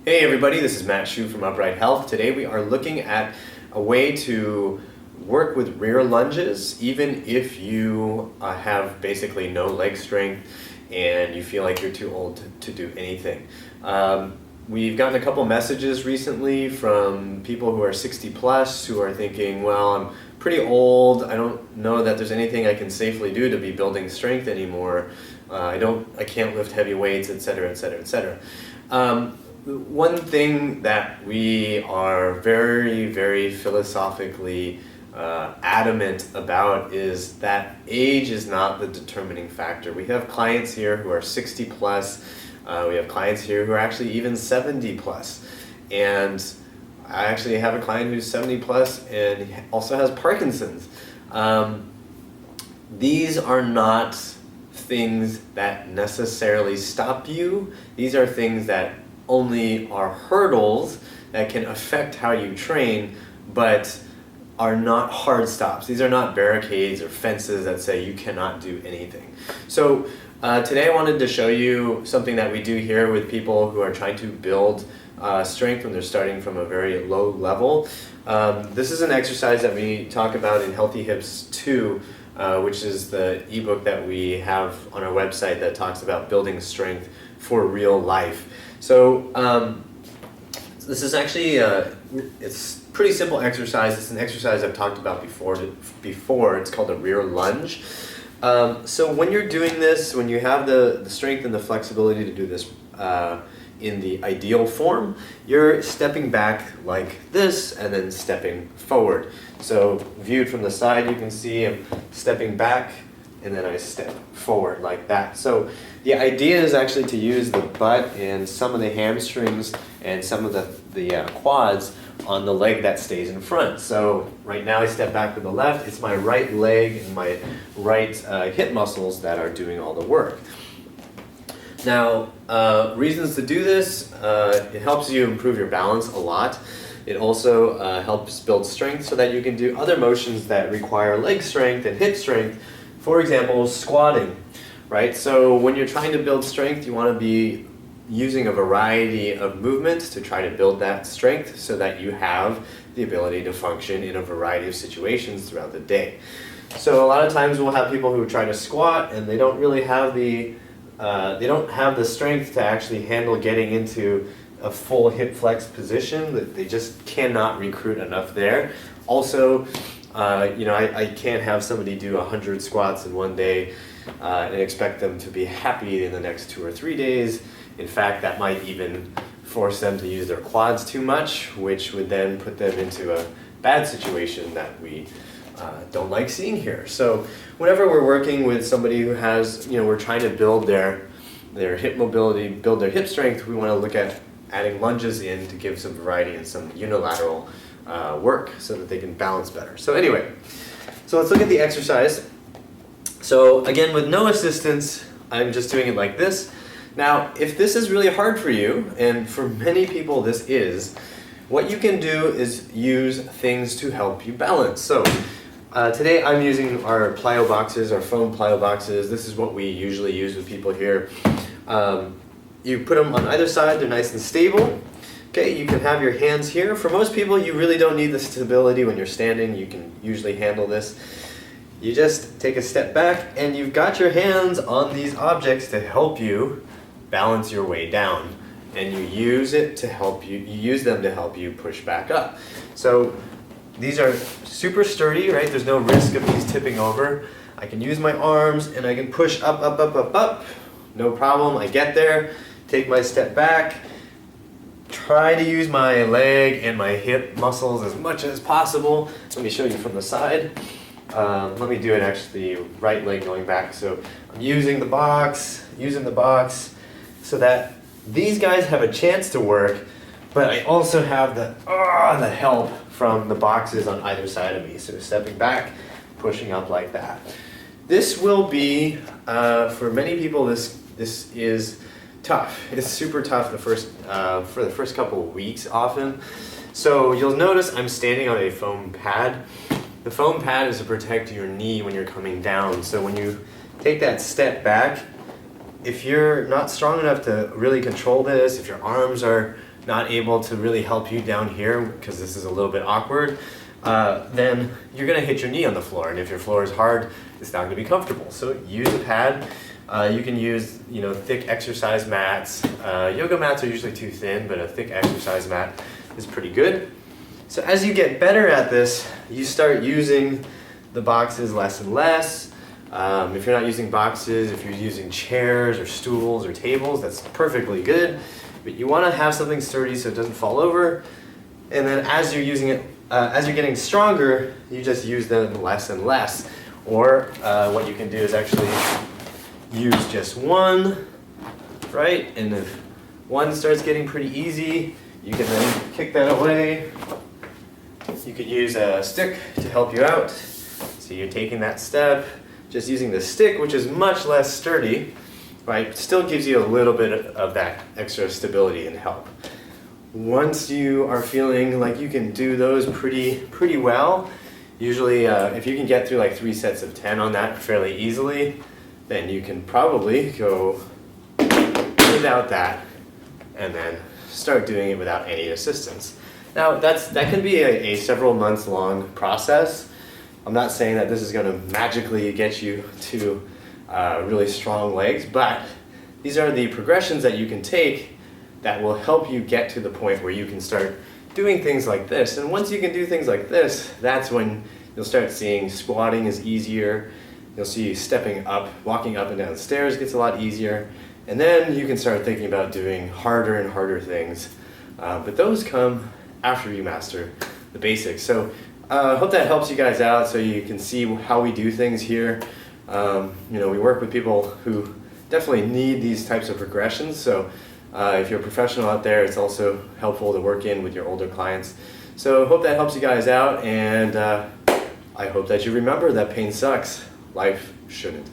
Hey everybody, this is Matt Shu from Upright Health. Today we are looking at a way to work with rear lunges even if you have basically no leg strength and you feel like you're too old to do anything. We've gotten a couple messages recently from people who are 60 plus who are thinking, well, I'm pretty old, I don't know that there's anything I can safely do to be building strength anymore, I can't lift heavy weights, etc., etc., etc. One thing that we are very, very philosophically adamant about is that age is not the determining factor. We have clients here who are 60 plus, we have clients here who are actually even 70 plus. And I actually have a client who's 70 plus and also has Parkinson's. These are not things that necessarily stop you. These are things that only are hurdles that can affect how you train, but are not hard stops. These are not barricades or fences that say you cannot do anything. So today I wanted to show you something that we do here with people who are trying to build strength when they're starting from a very low level. This is an exercise that we talk about in Healthy Hips 2, which is the ebook that we have on our website that talks about building strength for real life. So this is actually, it's a pretty simple exercise. It's an exercise I've talked about before. It's called a rear lunge. So when you're doing this, when you have the strength and the flexibility to do this in the ideal form, you're stepping back like this and then stepping forward. So viewed from the side, you can see I'm stepping back and then I step forward like that. So the idea is actually to use the butt and some of the hamstrings and some of the quads on the leg that stays in front. So right now I step back with the left. It's my right leg and my right hip muscles that are doing all the work. Now, reasons to do this, it helps you improve your balance a lot. It also helps build strength so that you can do other motions that require leg strength and hip strength. For example, squatting, right? So when you're trying to build strength, you want to be using a variety of movements to try to build that strength so that you have the ability to function in a variety of situations throughout the day. So a lot of times we'll have people who try to squat and they don't really have the strength to actually handle getting into a full hip flex position. That they just cannot recruit enough there. Also, I can't have somebody do 100 squats in one day and expect them to be happy in the next 2 or 3 days. In fact, that might even force them to use their quads too much, which would then put them into a bad situation that we don't like seeing here. So whenever we're working with somebody who has, we're trying to build their hip mobility, build their hip strength, we want to look at adding lunges in to give some variety and some unilateral work so that they can balance better. So anyway, so let's look at the exercise. So again, with no assistance, I'm just doing it like this. Now, if this is really hard for you, and for many people this is, what you can do is use things to help you balance. So today I'm using our plyo boxes, our foam plyo boxes. This is what we usually use with people here. You put them on either side, they're nice and stable. Okay, you can have your hands here. For most people, you really don't need the stability when you're standing. You can usually handle this. You just take a step back and you've got your hands on these objects to help you balance your way down. And you use them to help you push back up. So these are super sturdy, right? There's no risk of these tipping over. I can use my arms and I can push up, up, up, up, up. No problem, I get there, take my step back, try to use my leg and my hip muscles as much as possible. Let me show you from the side. Let me do it actually, right leg going back. So I'm using the box so that these guys have a chance to work, but I also have the help from the boxes on either side of me. So stepping back, pushing up like that. This will be, for many people, this is tough. It's super tough for the first couple of weeks often. So you'll notice I'm standing on a foam pad. The foam pad is to protect your knee when you're coming down. So when you take that step back, if you're not strong enough to really control this, if your arms are not able to really help you down here because this is a little bit awkward, then you're gonna hit your knee on the floor, and if your floor is hard, it's not gonna be comfortable. So use a pad. You can use, thick exercise mats. Yoga mats are usually too thin, but a thick exercise mat is pretty good. So as you get better at this, you start using the boxes less and less. If you're not using boxes, if you're using chairs or stools or tables, that's perfectly good. But you want to have something sturdy so it doesn't fall over. And then as you're using it, as you're getting stronger, you just use them less and less. Or what you can do is actually use just one, right? And if one starts getting pretty easy, you can then kick that away. You could use a stick to help you out. So you're taking that step, just using the stick, which is much less sturdy, right? Still gives you a little bit of that extra stability and help. Once you are feeling like you can do those pretty well, usually if you can get through like 3 sets of 10 on that fairly easily, then you can probably go without that and then start doing it without any assistance. Now that can be a several months long process. I'm not saying that this is going to magically get you to really strong legs, but these are the progressions that you can take that will help you get to the point where you can start doing things like this. And once you can do things like this, that's when you'll start seeing squatting is easier. You'll see stepping up, walking up and down stairs gets a lot easier. And then you can start thinking about doing harder and harder things. But those come after you master the basics. So I hope that helps you guys out so you can see how we do things here. We work with people who definitely need these types of progressions. So if you're a professional out there, it's also helpful to work in with your older clients. So hope that helps you guys out, and I hope that you remember that pain sucks. Life shouldn't.